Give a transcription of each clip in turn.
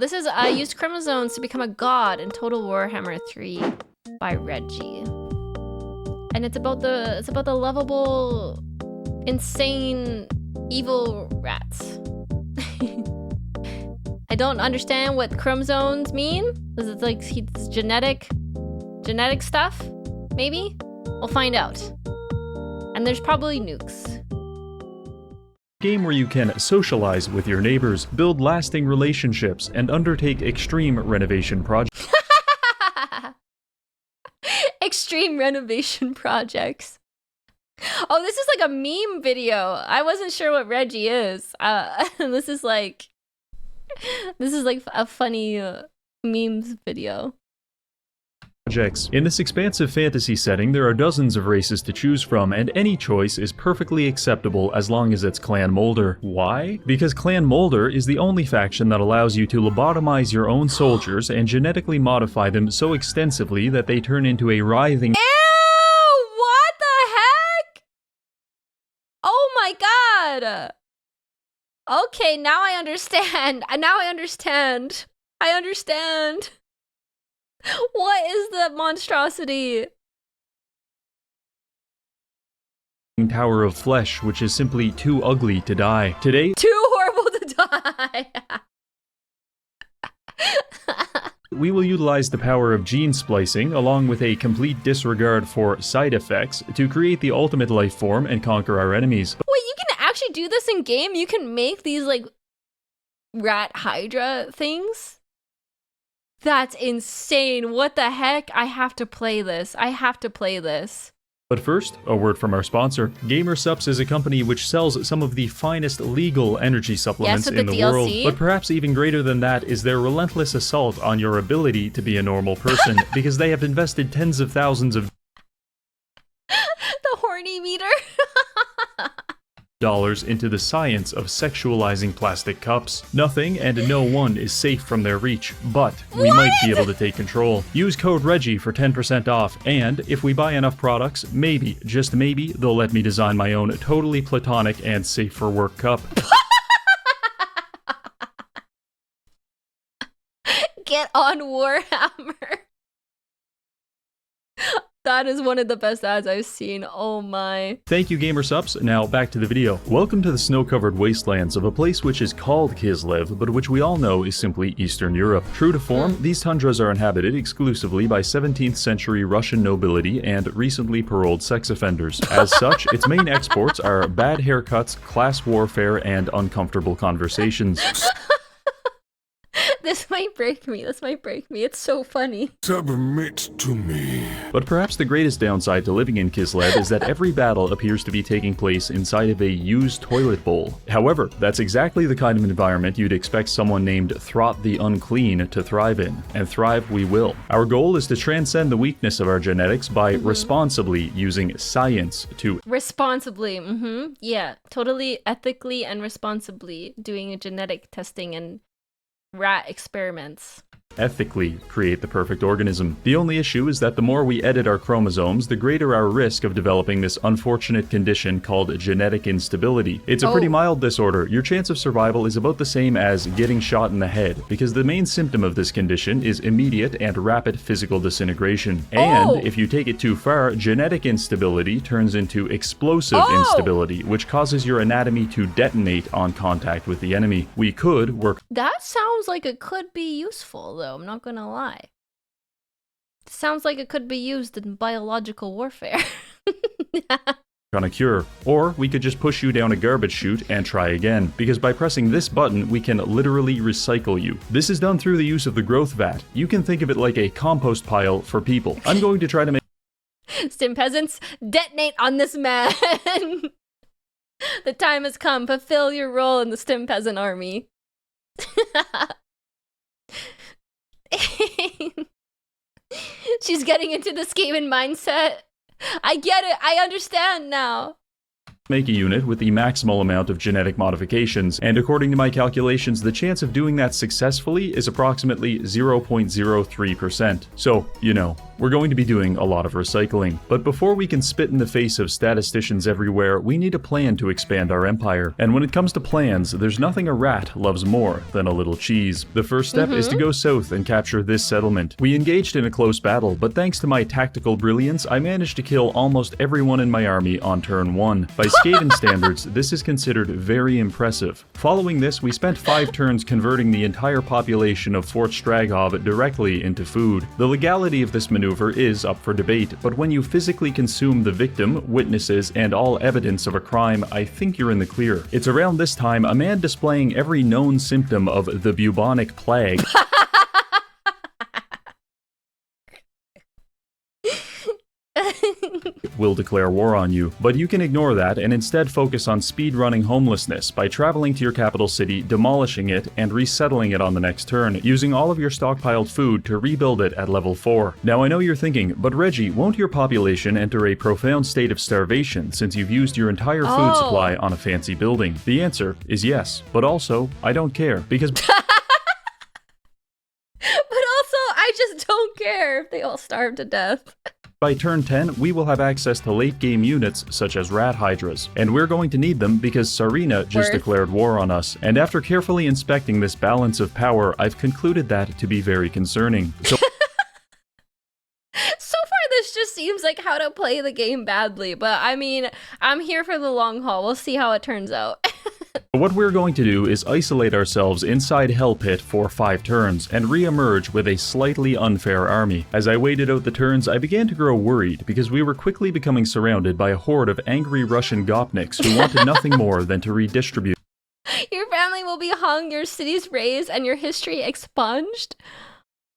This is I used chromosomes to become a god in Total Warhammer 3 by REGGIE. And it's about the lovable, insane, evil rats. I don't understand what chromosomes mean. Is it like it's genetic stuff? Maybe? We'll find out. And there's probably nukes. Game where you can socialize with your neighbors, build lasting relationships, and undertake extreme renovation projects. Extreme renovation projects. Oh, this is like a meme video. I wasn't sure what REGGIE is. This is like a funny memes video. In this expansive fantasy setting, there are dozens of races to choose from, and any choice is perfectly acceptable as long as it's Clan Moulder. Why? Because Clan Moulder is the only faction that allows you to lobotomize your own soldiers and genetically modify them so extensively that they turn into a writhing— Ew! What the heck? Oh my god! Okay, now I understand. I understand. What is the monstrosity? tower of flesh, which is simply too ugly to die. Today— Too horrible to die! we will utilize the power of gene splicing, along with a complete disregard for side effects, to create the ultimate life form and conquer our enemies. Wait, you can actually do this in game? You can make these, like, rat hydra things? That's insane. What the heck? I have to play this. But first, a word from our sponsor. GamerSupps is a company which sells some of the finest legal energy supplements in the world. But perhaps even greater than that is their relentless assault on your ability to be a normal person, because they have invested tens of thousands of the horny meter. dollars into the science of sexualizing plastic cups. Nothing and no one is safe from their reach, but we might be able to take control. Use code REGGIE for 10% off, and if we buy enough products, maybe, just maybe, they'll let me design my own totally platonic and safe for work cup. Get on Warhammer. That is one of the best ads I've seen. Oh my. Thank you, GamerSupps. Now back to the video. Welcome to the snow-covered wastelands of a place which is called Kislev, but which we all know is simply Eastern Europe. True to form, these tundras are inhabited exclusively by 17th century Russian nobility and recently paroled sex offenders. As such, its main exports are bad haircuts, class warfare, and uncomfortable conversations. This might break me. It's so funny. Submit to me. But perhaps the greatest downside to living in Kislev is that every battle appears to be taking place inside of a used toilet bowl. However, that's exactly the kind of environment you'd expect someone named Throt the Unclean to thrive in, and thrive we will. Our goal is to transcend the weakness of our genetics by responsibly using science to— Responsibly, yeah, totally ethically and responsibly doing genetic testing and rat experiments. Ethically create the perfect organism. The only issue is that the more we edit our chromosomes, the greater our risk of developing this unfortunate condition called genetic instability. It's a pretty mild disorder. Your chance of survival is about the same as getting shot in the head, because the main symptom of this condition is immediate and rapid physical disintegration. And if you take it too far, genetic instability turns into explosive instability, which causes your anatomy to detonate on contact with the enemy. We could work— That sounds like it could be useful, though, I'm not gonna lie. It sounds like it could be used in biological warfare. on a cure. Or we could just push you down a garbage chute and try again, because by pressing this button we can literally recycle you. This is done through the use of the growth vat. You can think of it like a compost pile for people. I'm going to try to make— Stim peasants, detonate on this man! The time has come. Fulfill your role in the Stim peasant army. She's getting into this gaming mindset. I get it. I understand now. Make a unit with the maximal amount of genetic modifications, and according to my calculations, the chance of doing that successfully is approximately 0.03%. So, you know, We're going to be doing a lot of recycling. But before we can spit in the face of statisticians everywhere, we need a plan to expand our empire. And when it comes to plans, there's nothing a rat loves more than a little cheese. The first step is to go south and capture this settlement. We engaged in a close battle, but thanks to my tactical brilliance, I managed to kill almost everyone in my army on turn 1. By Skaven standards, this is considered very impressive. Following this, we spent 5 turns converting the entire population of Fort Straghov directly into food. The legality of this maneuver is up for debate, but when you physically consume the victim, witnesses, and all evidence of a crime, I think you're in the clear. It's around this time a man displaying every known symptom of the bubonic plague will declare war on you, but you can ignore that and instead focus on speedrunning homelessness by traveling to your capital city, demolishing it, and resettling it on the next turn, using all of your stockpiled food to rebuild it at level 4. Now I know you're thinking, but Reggie, won't your population enter a profound state of starvation since you've used your entire food supply on a fancy building? The answer is yes, but also, I don't care, because But also, I just don't care if they all starve to death. by turn 10, we will have access to late-game units such as rat hydras, and we're going to need them because Sarina just declared war on us, and after carefully inspecting this balance of power, I've concluded that to be very concerning. So far, this just seems like how to play the game badly, but I mean, I'm here for the long haul. We'll see how it turns out. what we're going to do is isolate ourselves inside Hell Pit for 5 turns and re-emerge with a slightly unfair army. As I waited out the turns, I began to grow worried because we were quickly becoming surrounded by a horde of angry Russian gopniks who wanted nothing more than to redistribute. Your family will be hung, your cities razed, and your history expunged?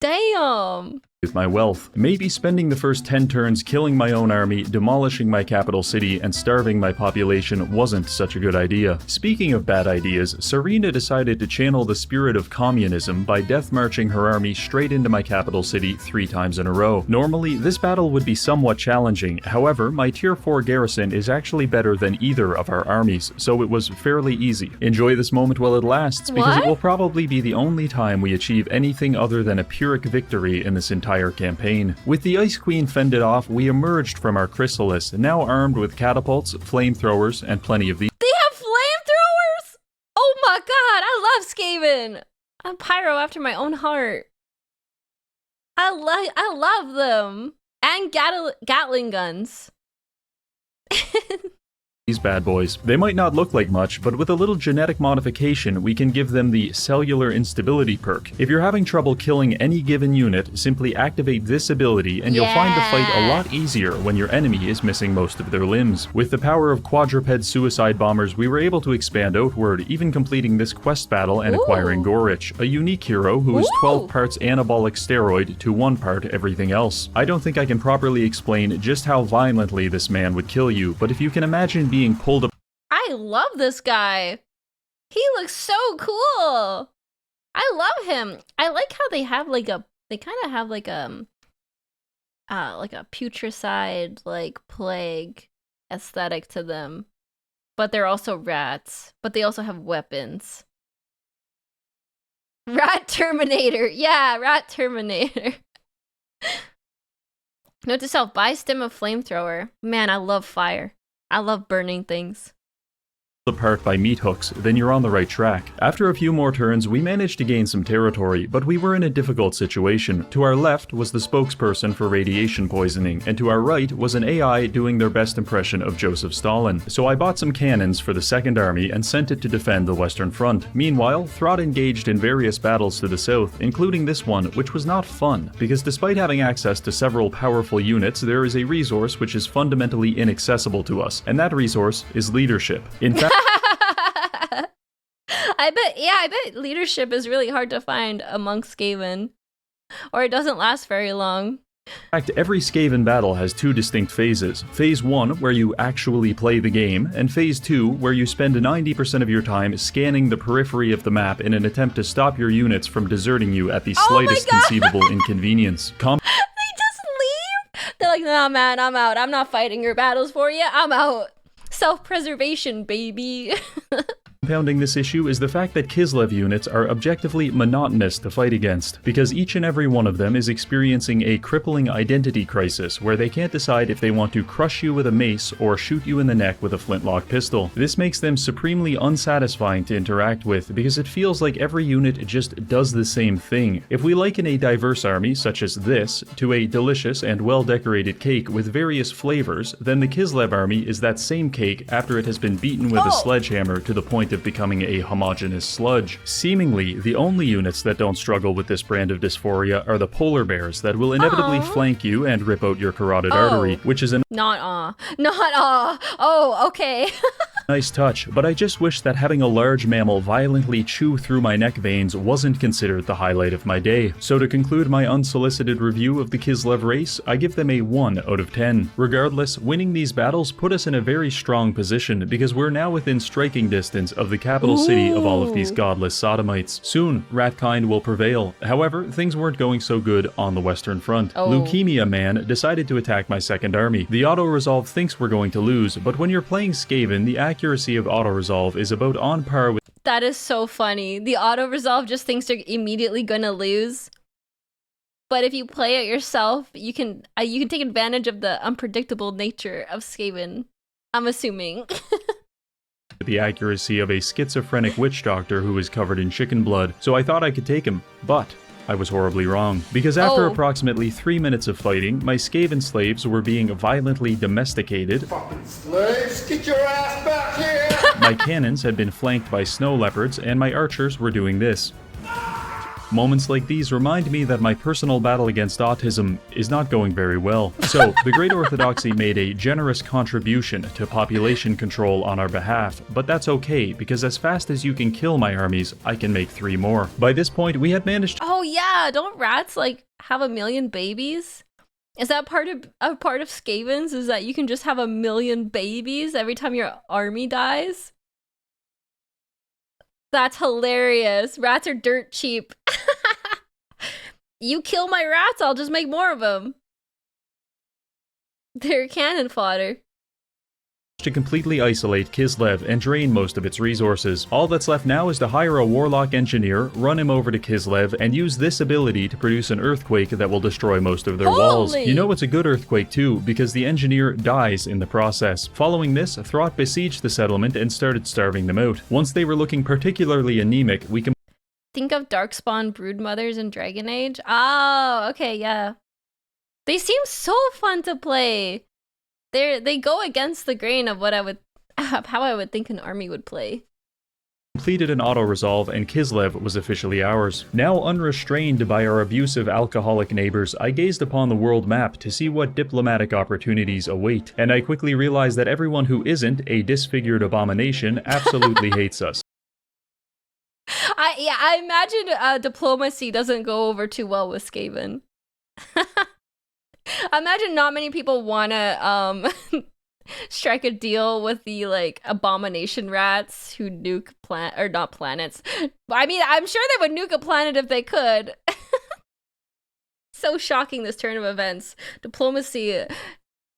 Damn. With my wealth. Maybe spending the first 10 turns killing my own army, demolishing my capital city, and starving my population wasn't such a good idea. Speaking of bad ideas, Sarina decided to channel the spirit of communism by death marching her army straight into my capital city 3 times in a row. Normally, this battle would be somewhat challenging, however, my tier 4 garrison is actually better than either of our armies, so it was fairly easy. Enjoy this moment while it lasts, because it will probably be the only time we achieve anything other than a Pyrrhic victory in this entire campaign. With the Ice Queen fended off, we emerged from our chrysalis, now armed with catapults, flamethrowers, and plenty of these. They have flamethrowers? Oh my god, I love Skaven. I'm pyro after my own heart. I love them. And Gatling guns. These bad boys. They might not look like much, but with a little genetic modification, we can give them the cellular instability perk. If you're having trouble killing any given unit, simply activate this ability and you'll find the fight a lot easier when your enemy is missing most of their limbs. With the power of quadruped suicide bombers, we were able to expand outward, even completing this quest battle and acquiring Gorich, a unique hero who is 12 parts anabolic steroid to 1 part everything else. I don't think I can properly explain just how violently this man would kill you, but if you can imagine being pulled up. I love this guy. He looks so cool. I love him. I like how they have like a, they kind of have like a putricide, like plague aesthetic to them. But they're also rats. But they also have weapons. Rat Terminator. Yeah, Rat Terminator. Note to self, buy stem of flamethrower. Man, I love fire. I love burning things. Apart by meat hooks, then you're on the right track. After a few more turns, we managed to gain some territory, but we were in a difficult situation. To our left was the spokesperson for radiation poisoning, and to our right was an AI doing their best impression of Joseph Stalin. So I bought some cannons for the Second Army and sent it to defend the Western Front. Meanwhile, Throt engaged in various battles to the south, including this one, which was not fun, because despite having access to several powerful units, there is a resource which is fundamentally inaccessible to us, and that resource is leadership. In fact, I bet leadership is really hard to find amongst Skaven. Or it doesn't last very long. In fact, every Skaven battle has 2 distinct phases. Phase 1, where you actually play the game, and Phase 2, where you spend 90% of your time scanning the periphery of the map in an attempt to stop your units from deserting you at the slightest conceivable inconvenience. They just leave? They're like, nah man, I'm out. I'm not fighting your battles for you. I'm out. Self-preservation, baby. Compounding this issue is the fact that Kislev units are objectively monotonous to fight against, because each and every one of them is experiencing a crippling identity crisis where they can't decide if they want to crush you with a mace or shoot you in the neck with a flintlock pistol. This makes them supremely unsatisfying to interact with because it feels like every unit just does the same thing. If we liken a diverse army, such as this, to a delicious and well-decorated cake with various flavors, then the Kislev army is that same cake after it has been beaten with a sledgehammer to the point of becoming a homogeneous sludge. Seemingly, the only units that don't struggle with this brand of dysphoria are the polar bears that will inevitably flank you and rip out your carotid artery, which is a Not oh, okay. nice touch, but I just wish that having a large mammal violently chew through my neck veins wasn't considered the highlight of my day. So to conclude my unsolicited review of the Kislev race, I give them a 1 out of 10. Regardless, winning these battles put us in a very strong position because we're now within striking distance of the capital city of all of these godless sodomites. Soon, Ratkind will prevail. However, things weren't going so good on the Western Front. Leukemia Man decided to attack my second army. The auto-resolve thinks we're going to lose, but when you're playing Skaven, the accuracy of auto-resolve is about on par with— That is so funny. The auto-resolve just thinks they're immediately gonna lose. But if you play it yourself, you can take advantage of the unpredictable nature of Skaven. I'm assuming. the accuracy of a schizophrenic witch doctor who is covered in chicken blood, so I thought I could take him, but I was horribly wrong. Because after approximately 3 minutes of fighting, my Skaven slaves were being violently domesticated. Fucking slaves, get your ass back here! My cannons had been flanked by snow leopards, and my archers were doing this. Moments like these remind me that my personal battle against autism is not going very well. So, the Great Orthodoxy made a generous contribution to population control on our behalf, but that's okay, because as fast as you can kill my armies, I can make 3 more. By this point, we had managed— Oh yeah, don't rats like have 1 million babies? Is that part of Skavens? Is that you can just have 1 million babies every time your army dies? That's hilarious. Rats are dirt cheap. You kill my rats, I'll just make more of them. They're cannon fodder. To completely isolate Kislev and drain most of its resources. All that's left now is to hire a warlock engineer, run him over to Kislev, and use this ability to produce an earthquake that will destroy most of their walls. You know it's a good earthquake too, because the engineer dies in the process. Following this, Throt besieged the settlement and started starving them out. Once they were looking particularly anemic, we can— Think of Darkspawn broodmothers in Dragon Age? Oh, okay, yeah. They seem so fun to play. They go against the grain of what how I would think an army would play. Completed an auto-resolve and Kislev was officially ours. Now unrestrained by our abusive alcoholic neighbors, I gazed upon the world map to see what diplomatic opportunities await, and I quickly realized that everyone who isn't a disfigured abomination absolutely hates us. I imagine diplomacy doesn't go over too well with Skaven. I imagine not many people wanna strike a deal with the like abomination rats who nuke not planets. I mean, I'm sure they would nuke a planet if they could. So shocking, this turn of events. Diplomacy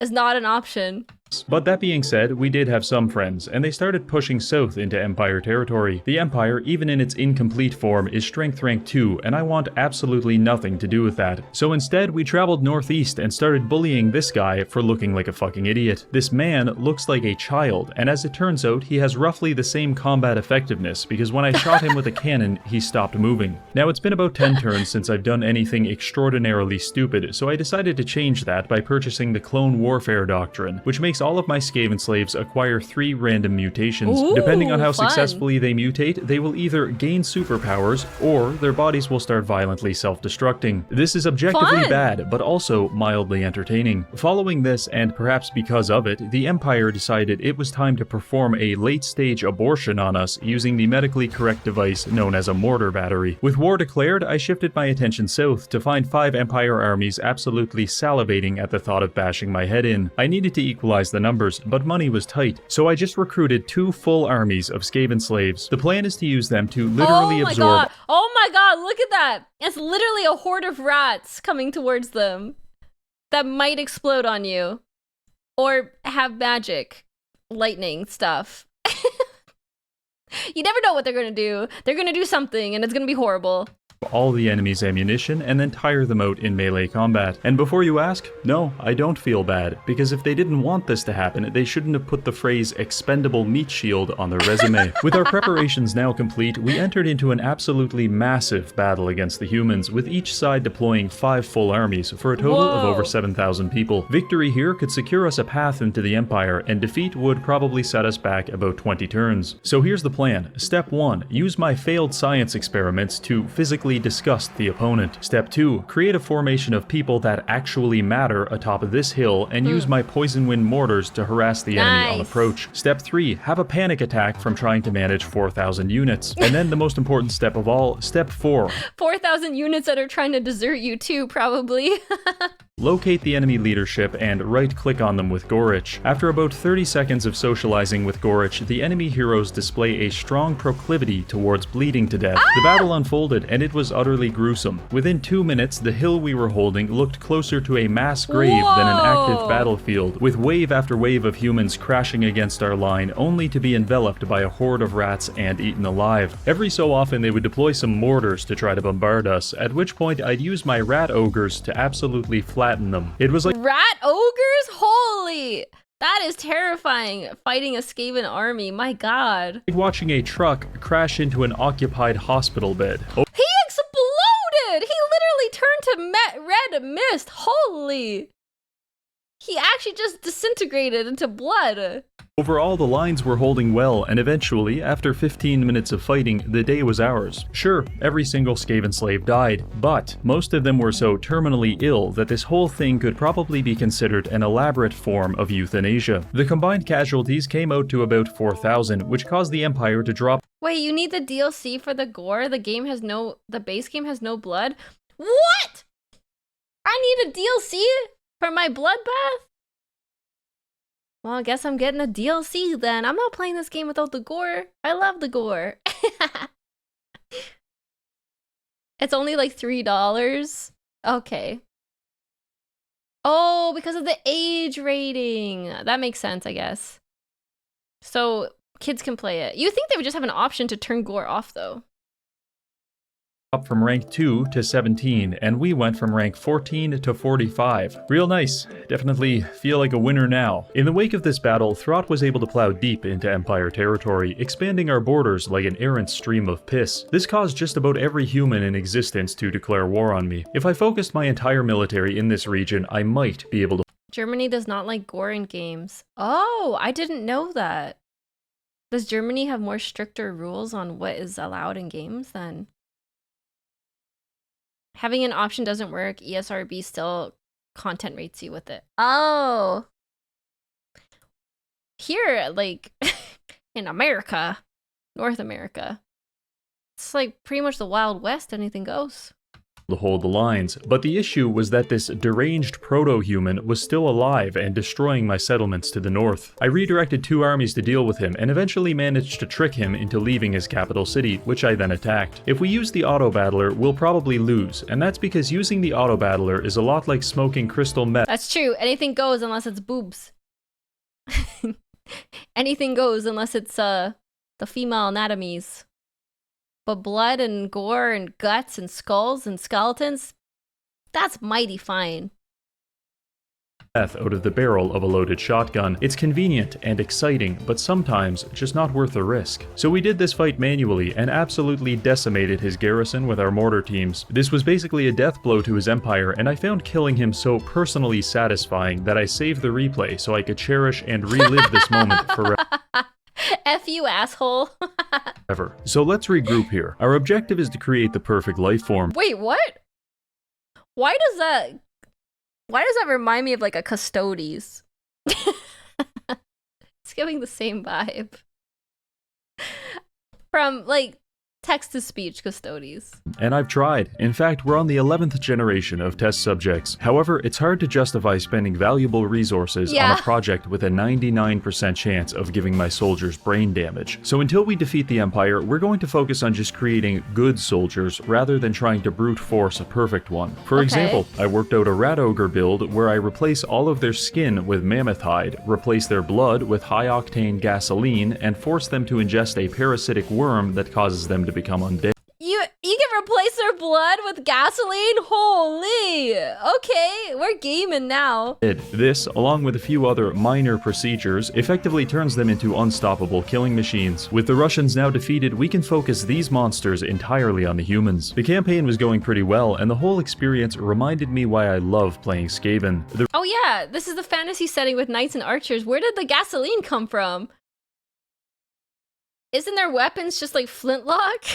is not an option. But that being said, we did have some friends, and they started pushing south into Empire territory. The Empire, even in its incomplete form, is strength rank 2, and I want absolutely nothing to do with that. So instead, we traveled northeast and started bullying this guy for looking like a fucking idiot. This man looks like a child, and as it turns out, he has roughly the same combat effectiveness, because when I shot him with a cannon, he stopped moving. Now, it's been about 10 turns since I've done anything extraordinarily stupid, so I decided to change that by purchasing the Clone Warfare Doctrine, which makes all of my Skaven slaves acquire 3 random mutations. Ooh, depending on how fun. successfully they mutate, they will either gain superpowers, or their bodies will start violently self-destructing. This is objectively bad, but also mildly entertaining. Following this, and perhaps because of it, the Empire decided it was time to perform a late-stage abortion on us using the medically correct device known as a mortar battery. With war declared, I shifted my attention south to find 5 Empire armies absolutely salivating at the thought of bashing my head in. I needed to equalize the numbers, but money was tight, so I just recruited 2 full armies of Skaven slaves. The plan is to use them to literally absorb— Oh my god, look at that! It's literally a horde of rats coming towards them that might explode on you. Or have magic. Lightning stuff. You never know what they're gonna do. They're gonna do something, and it's gonna be horrible. All the enemy's ammunition and then tire them out in melee combat. And before you ask, no, I don't feel bad, because if they didn't want this to happen, they shouldn't have put the phrase expendable meat shield on their resume. With our preparations now complete, we entered into an absolutely massive battle against the humans, with each side deploying 5 full armies for a total of over 7,000 people. Victory here could secure us a path into the Empire, and defeat would probably set us back about 20 turns. So here's the plan. Step 1, use my failed science experiments to physically disgust the opponent. Step 2, create a formation of people that actually matter atop of this hill and use my poison wind mortars to harass the enemy on approach. Step 3, have a panic attack from trying to manage 4,000 units. And then the most important step of all, step 4. 4,000 units that are trying to desert you too, probably. Locate the enemy leadership and right-click on them with Gorich. After about 30 seconds of socializing with Gorich, the enemy heroes display a strong proclivity towards bleeding to death. The battle unfolded, and it was utterly gruesome. Within 2 minutes, the hill we were holding looked closer to a mass grave than an active battlefield, with wave after wave of humans crashing against our line, only to be enveloped by a horde of rats and eaten alive. Every so often, they would deploy some mortars to try to bombard us, at which point I'd use my rat ogres to absolutely flatten them. It was like rat ogres? Holy! That is terrifying, fighting a Skaven army, my god. watching a truck crash into an occupied hospital bed. He exploded! He literally turned to red mist, holy! He actually just disintegrated into blood. Overall, the lines were holding well, and eventually, after 15 minutes of fighting, the day was ours. Sure, every single Skaven slave died, but most of them were so terminally ill that this whole thing could probably be considered an elaborate form of euthanasia. The combined casualties came out to about 4,000, which caused the Empire to drop. Wait, you need the DLC for the gore? The base game has no blood? What? I need a DLC for my bloodbath? Well, I guess I'm getting a DLC then. I'm not playing this game without the gore. I love the gore. It's only like $3. Okay. Oh, because of the age rating. That makes sense, I guess. So kids can play it. You think they would just have an option to turn gore off, though? Up from rank 2 to 17, and we went from rank 14 to 45. Real nice. Definitely feel like a winner now. In the wake of this battle, Throt was able to plow deep into Empire territory, expanding our borders like an errant stream of piss. This caused just about every human in existence to declare war on me. If I focused my entire military in this region, I might be able to. Germany does not like gore in games. Oh, I didn't know that. Does Germany have more stricter rules on what is allowed in games than... Having an option doesn't work. ESRB still content rates you with it. Oh. Here, like, in America, North America, it's like pretty much the Wild West. Anything goes. To hold the lines, but the issue was that this deranged proto-human was still alive and destroying my settlements to the north. I redirected 2 armies to deal with him and eventually managed to trick him into leaving his capital city, which I then attacked. If we use the auto-battler, we'll probably lose, and that's because using the auto-battler is a lot like smoking crystal meth. That's true. Anything goes unless it's boobs. Anything goes unless it's the female anatomies. But blood and gore and guts and skulls and skeletons, that's mighty fine. Death out of the barrel of a loaded shotgun. It's convenient and exciting, but sometimes just not worth the risk. So we did this fight manually and absolutely decimated his garrison with our mortar teams. This was basically a death blow to his empire, and I found killing him so personally satisfying that I saved the replay so I could cherish and relive this moment forever. F you, asshole. So let's regroup here. Our objective is to create the perfect life form. Wait, what? Why does that remind me of like a Custodes? It's giving the same vibe. From like text-to-speech custodies. And I've tried. In fact, we're on the 11th generation of test subjects. However, it's hard to justify spending valuable resources on a project with a 99% chance of giving my soldiers brain damage. So until we defeat the Empire, we're going to focus on just creating good soldiers rather than trying to brute force a perfect one. For example, I worked out a rat ogre build where I replace all of their skin with mammoth hide, replace their blood with high-octane gasoline, and force them to ingest a parasitic worm that causes them to become undead. You can replace their blood with gasoline? Holy! Okay, we're gaming now. This, along with a few other minor procedures, effectively turns them into unstoppable killing machines. With the Russians now defeated, we can focus these monsters entirely on the humans. The campaign was going pretty well, and the whole experience reminded me why I love playing Skaven. Oh yeah, this is the fantasy setting with knights and archers. Where did the gasoline come from? Isn't their weapons just like flintlock?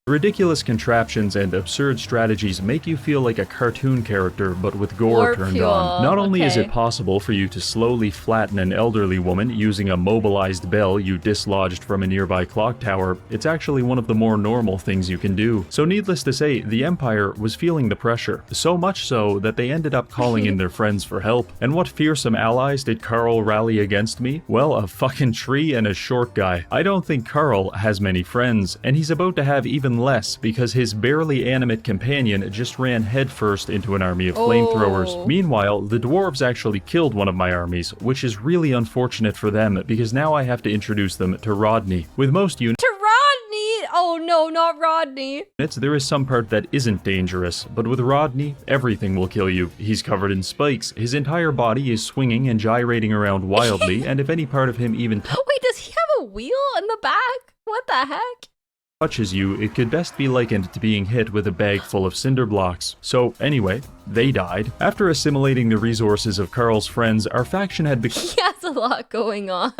Ridiculous contraptions and absurd strategies make you feel like a cartoon character, but with gore turned on. Not only is it possible for you to slowly flatten an elderly woman using a mobilized bell you dislodged from a nearby clock tower, it's actually one of the more normal things you can do. So needless to say, the Empire was feeling the pressure, so much so that they ended up calling in their friends for help. And what fearsome allies did Carl rally against me? Well, a fucking tree and a short guy. I don't think Carl has many friends, and he's about to have even less because his barely animate companion just ran headfirst into an army of flamethrowers. Meanwhile, the dwarves actually killed one of my armies, which is really unfortunate for them because now I have to introduce them to Rodney. With most units... To Rodney? Oh no, not Rodney. There is some part that isn't dangerous, but with Rodney, everything will kill you. He's covered in spikes, his entire body is swinging and gyrating around wildly, and if any part of him even... Wait, does he have a wheel in the back? What the heck? Touches you, it could best be likened to being hit with a bag full of cinder blocks. So anyway, they died. After assimilating the resources of Carl's friends, our faction had become... He has a lot going on.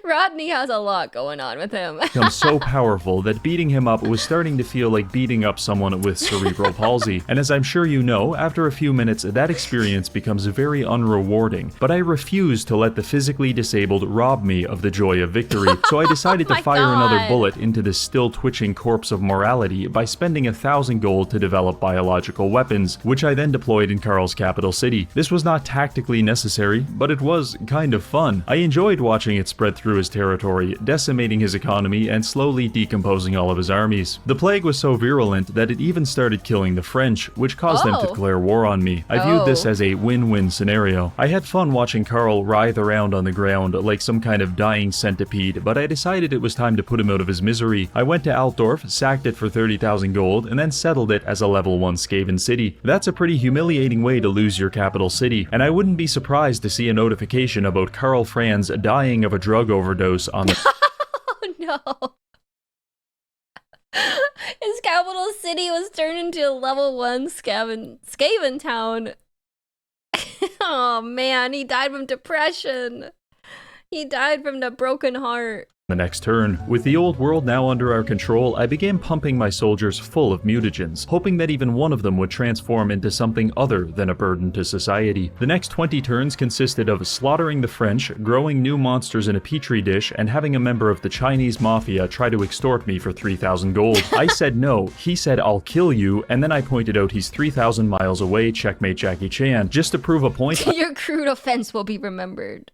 Rodney has a lot going on with him. become so powerful that beating him up was starting to feel like beating up someone with cerebral palsy. And as I'm sure you know, after a few minutes, that experience becomes very unrewarding. But I refuse to let the physically disabled rob me of the joy of victory, so I decided to fire another bullet into this still twitching corpse of morality by spending 1,000 gold to develop biological weapons, which I then deployed in Carl's capital city. This was not tactically necessary, but it was kind of fun. I enjoyed watching it spread through his territory, decimating his economy and slowly decomposing all of his armies. The plague was so virulent that it even started killing the French, which caused them to declare war on me. I viewed this as a win-win scenario. I had fun watching Carl writhe around on the ground like some kind of dying centipede, but I decided it was time to put him out of his misery. I went to Altdorf, sacked it for 30,000 gold, and then settled it as a level 1 Skaven city. That's a pretty humiliating way to lose your capital city, and I wouldn't be surprised to see a notification about Carl Franz dying of a drug overdose on the... Oh no. His capital city was turned into a level 1 Skaven town. Oh man, he died from depression. He died from the broken heart. The next turn. With the old world now under our control, I began pumping my soldiers full of mutagens, hoping that even one of them would transform into something other than a burden to society. The next 20 turns consisted of slaughtering the French, growing new monsters in a petri dish, and having a member of the Chinese mafia try to extort me for 3,000 gold. I said no, he said I'll kill you, and then I pointed out he's 3,000 miles away, checkmate Jackie Chan. Just to prove a point... Your crude offense will be remembered.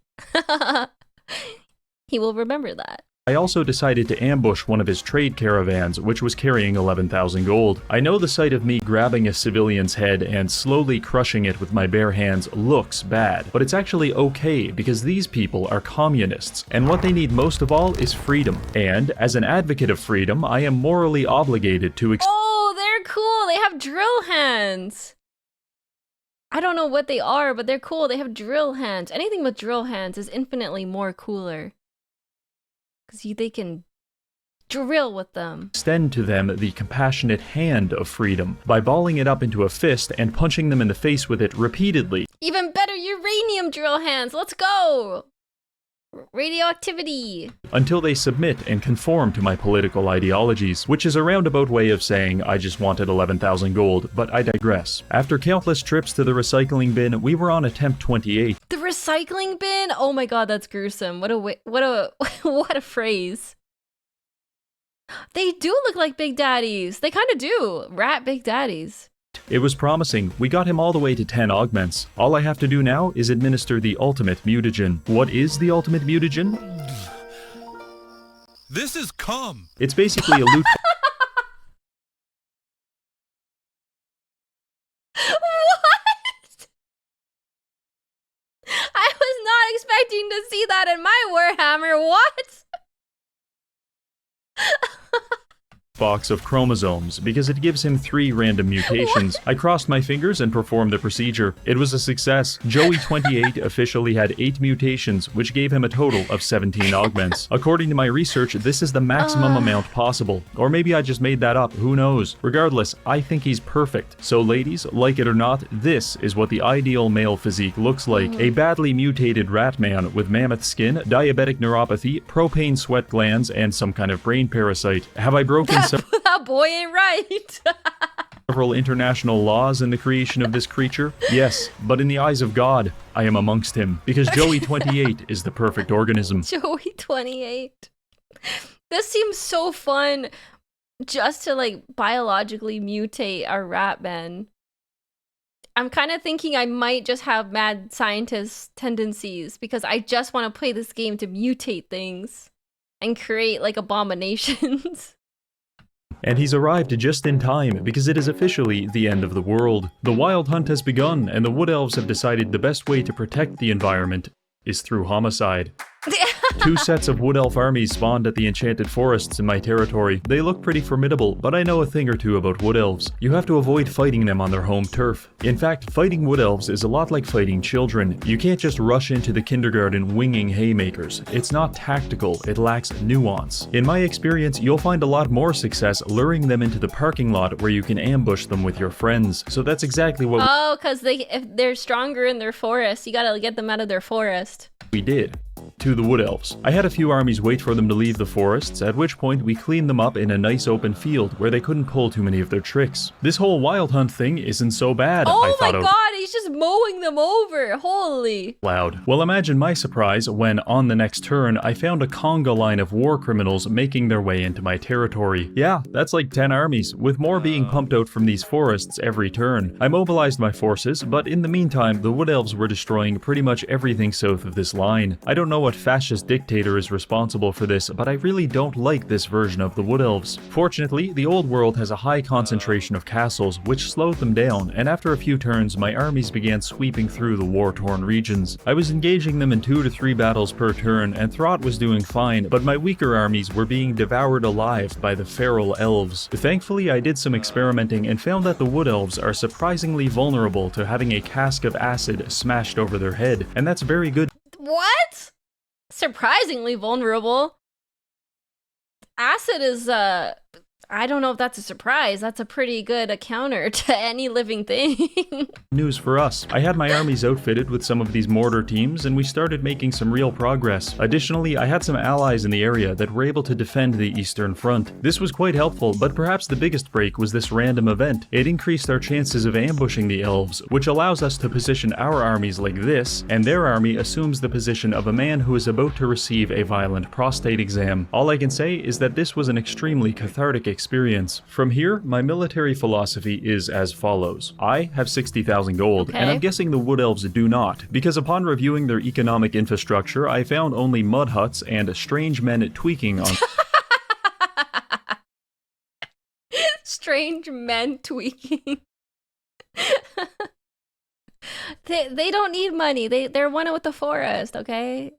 He will remember that. I also decided to ambush one of his trade caravans, which was carrying 11,000 gold. I know the sight of me grabbing a civilian's head and slowly crushing it with my bare hands looks bad, but it's actually okay because these people are communists, and what they need most of all is freedom. And, as an advocate of freedom, I am morally obligated to Oh, they're cool! They have drill hands! I don't know what they are, but they're cool. They have drill hands. Anything with drill hands is infinitely more cooler. Because they can drill with them. Extend to them the compassionate hand of freedom by balling it up into a fist and punching them in the face with it repeatedly. Even better, uranium drill hands. Let's go! Radioactivity. Until they submit and conform to my political ideologies, which is a roundabout way of saying I just wanted 11,000 gold, but I digress. After countless trips to the recycling bin, we were on attempt 28. The recycling bin? Oh my god, that's gruesome. What a phrase. They do look like Big Daddies. They kind of do. Rat Big Daddies. It was promising. We got him all the way to 10 augments. All I have to do now is administer the ultimate mutagen. What is the ultimate mutagen? This is cum. It's basically a loot. What? I was not expecting to see that in my Warhammer. What? Box of chromosomes because it gives him 3 random mutations. I crossed my fingers and performed the procedure. It was a success. Joey 28 officially had 8 mutations, which gave him a total of 17 augments. According to my research, this is the maximum amount possible. Or maybe I just made that up, who knows? Regardless, I think he's perfect. So ladies, like it or not, this is what the ideal male physique looks like. A badly mutated rat man with mammoth skin, diabetic neuropathy, propane sweat glands, and some kind of brain parasite. Have I broken That boy ain't right. several international laws in the creation of this creature? Yes, but in the eyes of God, I am amongst him, because Joey 28 is the perfect organism. Joey 28. This seems so fun just to like biologically mutate our rat men. I'm kind of thinking I might just have mad scientist tendencies because I just want to play this game to mutate things and create like abominations. And he's arrived just in time, because it is officially the end of the world. The wild hunt has begun, and the wood elves have decided the best way to protect the environment is through homicide. 2 sets of wood elf armies spawned at the enchanted forests in my territory. They look pretty formidable, but I know a thing or two about wood elves. You have to avoid fighting them on their home turf. In fact, fighting wood elves is a lot like fighting children. You can't just rush into the kindergarten winging haymakers. It's not tactical, it lacks nuance. In my experience, you'll find a lot more success luring them into the parking lot where you can ambush them with your friends. So that's exactly what Oh, because if they're stronger in their forest, you gotta get them out of their forest. we did. To the wood elves. I had a few armies wait for them to leave the forests, at which point we cleaned them up in a nice open field where they couldn't pull too many of their tricks. This whole wild hunt thing isn't so bad, Oh I my thought god, he's just mowing them over. Holy. loud. Well, imagine my surprise when, on the next turn, I found a conga line of war criminals making their way into my territory. Yeah, that's like 10 armies, with more being pumped out from these forests every turn. I mobilized my forces, but in the meantime, the wood elves were destroying pretty much everything south of this line. I don't know what fascist dictator is responsible for this, but I really don't like this version of the wood elves. Fortunately, the old world has a high concentration of castles, which slowed them down, and after a few turns, my armies began sweeping through the war-torn regions. I was engaging them in 2 to 3 battles per turn, and Throt was doing fine, but my weaker armies were being devoured alive by the feral elves. Thankfully, I did some experimenting and found that the wood elves are surprisingly vulnerable to having a cask of acid smashed over their head, and that's very good. What? Surprisingly vulnerable. Acid is, I don't know if that's a surprise. That's a pretty good counter to any living thing. News for us. I had my armies outfitted with some of these mortar teams, and we started making some real progress. Additionally, I had some allies in the area that were able to defend the Eastern Front. This was quite helpful, but perhaps the biggest break was this random event. It increased our chances of ambushing the elves, which allows us to position our armies like this, and their army assumes the position of a man who is about to receive a violent prostate exam. All I can say is that this was an extremely cathartic experience. From here, my military philosophy is as follows. I have 60,000 gold, and I'm guessing the wood elves do not, because upon reviewing their economic infrastructure, I found only mud huts and strange men tweaking on Strange men tweaking. They don't need money. They're one with the forest, okay?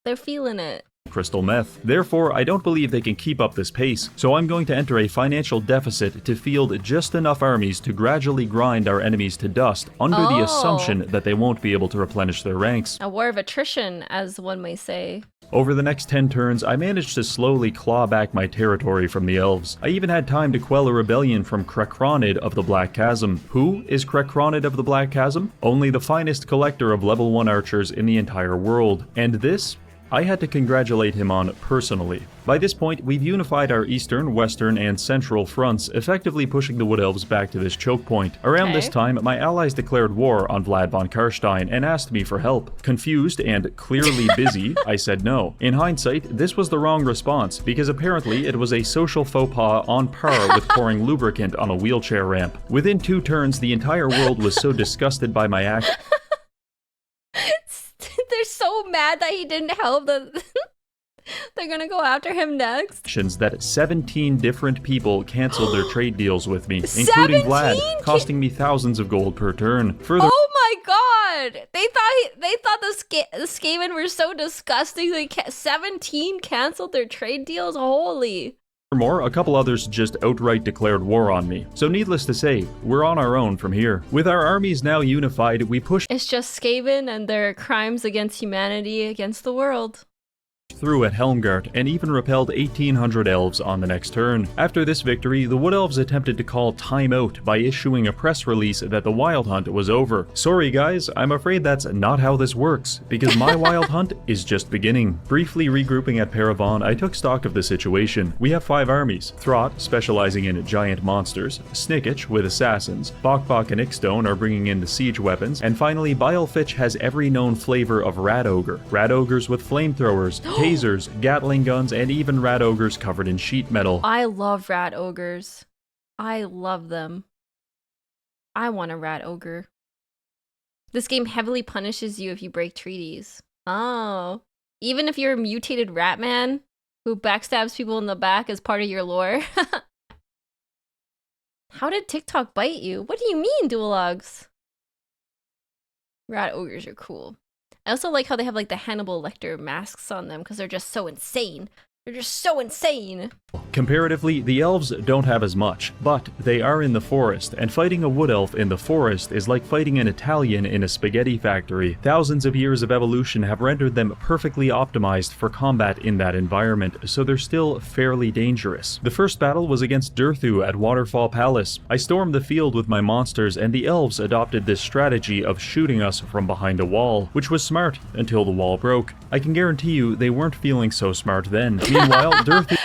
They're feeling it. crystal meth. Therefore, I don't believe they can keep up this pace, so I'm going to enter a financial deficit to field just enough armies to gradually grind our enemies to dust under the assumption that they won't be able to replenish their ranks. A war of attrition, as one may say. Over the next 10 turns, I managed to slowly claw back my territory from the elves. I even had time to quell a rebellion from Krekronid of the Black Chasm. Who is Krekronid of the Black Chasm? Only the finest collector of level 1 archers in the entire world. And this, I had to congratulate him on personally. By this point, we've unified our eastern, western, and central fronts, effectively pushing the Wood Elves back to this choke point. Around this time, my allies declared war on Vlad von Karstein and asked me for help. Confused and clearly busy, I said no. In hindsight, this was the wrong response, because apparently it was a social faux pas on par with pouring lubricant on a wheelchair ramp. Within 2 turns, the entire world was so disgusted by my act. They're so mad that he didn't help that they're gonna go after him next. That 17 different people canceled their trade deals with me, including Vlad, costing me thousands of gold per turn. Further, oh my god! They thought the Skaven were so disgusting. 17 canceled their trade deals. Holy. Furthermore, a couple others just outright declared war on me. So needless to say, we're on our own from here. With our armies now unified, we push It's just Skaven and their crimes against humanity against the world. Through at Helmgart and even repelled 1,800 elves on the next turn. After this victory, the Wood Elves attempted to call time out by issuing a press release that the Wild Hunt was over. Sorry guys, I'm afraid that's not how this works, because my Wild Hunt is just beginning. Briefly regrouping at Paravon, I took stock of the situation. We have 5 armies. Throt, specializing in giant monsters, Snickich with assassins, Bokbok and Ixstone are bringing in the siege weapons, and finally Bilefitch has every known flavor of Rat Ogre. Rat Ogres with flamethrowers, tasers, Gatling guns, and even rat ogres covered in sheet metal. I love rat ogres. I love them. I want a rat ogre. This game heavily punishes you if you break treaties. Oh. Even if you're a mutated rat man who backstabs people in the back as part of your lore. How did TikTok bite you? What do you mean, Duologs? Rat ogres are cool. I also like how they have like the Hannibal Lecter masks on them because they're just so insane. They're just so insane. Comparatively, the elves don't have as much, but they are in the forest, and fighting a wood elf in the forest is like fighting an Italian in a spaghetti factory. Thousands of years of evolution have rendered them perfectly optimized for combat in that environment, so they're still fairly dangerous. The first battle was against Durthu at Waterfall Palace. I stormed the field with my monsters, and the elves adopted this strategy of shooting us from behind a wall, which was smart until the wall broke. I can guarantee you they weren't feeling so smart then. Meanwhile, Durthu...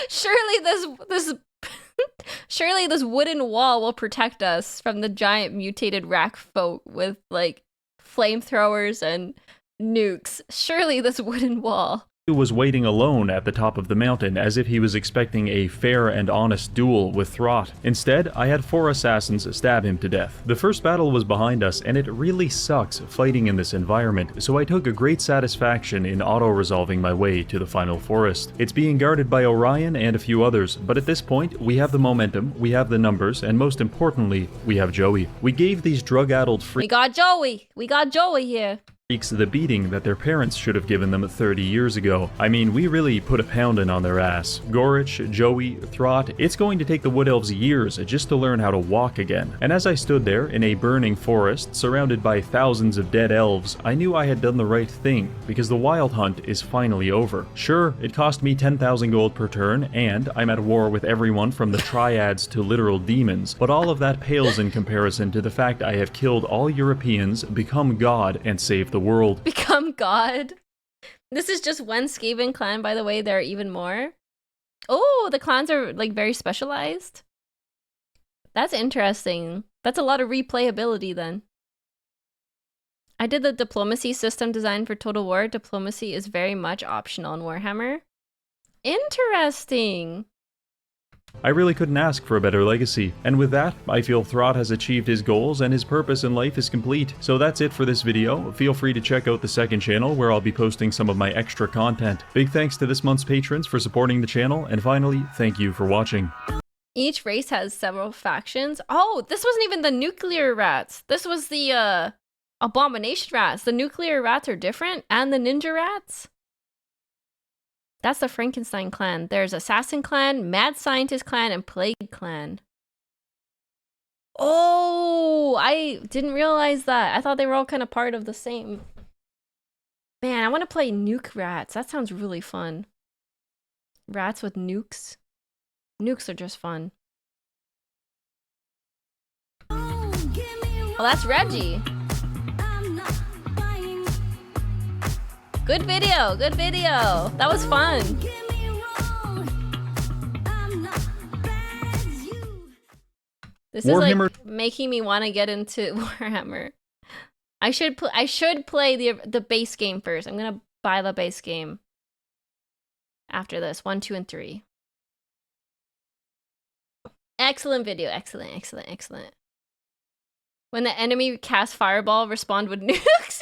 Surely this wooden wall will protect us from the giant mutated rak folk with like flamethrowers and nukes. Surely this wooden wall. Was waiting alone at the top of the mountain as if he was expecting a fair and honest duel with Throt. Instead, I had 4 assassins stab him to death. The first battle was behind us, and it really sucks fighting in this environment, so I took a great satisfaction in auto-resolving my way to the final forest. It's being guarded by Orion and a few others, but at this point, we have the momentum, we have the numbers, and most importantly, we have Joey. We gave these drug-addled freaks... We got Joey here. The beating that their parents should have given them 30 years ago. I mean, we really put a pounding on their ass. Gorich, Joey, Throt, it's going to take the Wood Elves years just to learn how to walk again. And as I stood there in a burning forest, surrounded by thousands of dead elves, I knew I had done the right thing, because the Wild Hunt is finally over. Sure, it cost me 10,000 gold per turn, and I'm at war with everyone from the Triads to literal demons, but all of that pales in comparison to the fact I have killed all Europeans, become God, and saved the world. Become God. This is just one Skaven clan, by the way. There are even more. Oh, the clans are like very specialized. That's interesting. That's a lot of replayability then. I did the diplomacy system design for Total War. Diplomacy is very much optional in Warhammer. Interesting. I really couldn't ask for a better legacy, and with that, I feel Throt has achieved his goals and his purpose in life is complete. So that's it for this video. Feel free to check out the second channel where I'll be posting some of my extra content. Big thanks to this month's patrons for supporting the channel, and finally, thank you for watching. Each race has several factions. Oh, this wasn't even the nuclear rats. This was the abomination rats. The nuclear rats are different, and the ninja rats. That's the Frankenstein clan. There's Assassin clan, Mad Scientist clan, and Plague clan. Oh, I didn't realize that. I thought they were all kind of part of the same. Man, I want to play Nuke Rats. That sounds really fun. Rats with nukes. Nukes are just fun. Oh, that's Reggie. Good video, good video. That was fun. This Warhammer. is like making me want to get into Warhammer. I should play the base game first. I'm gonna buy the base game after this. 1, 2, and 3. Excellent video. Excellent, excellent, excellent. When the enemy casts fireball, respond with nukes.